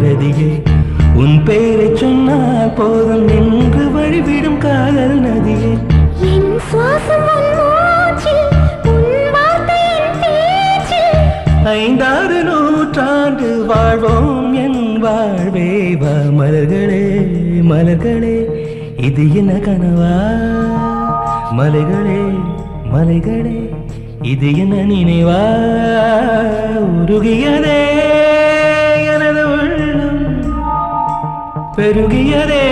ரதியே உன் பேரை சொன்னால் போதும் என்று வழிவிடும் காதல் நதியே என் சுவாசம் உன் மூச்சில் உன் வார்த்தையின் பேச்சில் 5-6 நூற்றாண்டு வாழ்வோம் என் வாழ்வே வா மலர்களே மலர்களே இது என்ன கனவா மலைகளே மலைகளே இது என்ன நினைவா உருகியதே எனது உள்ளம் பெருகியதே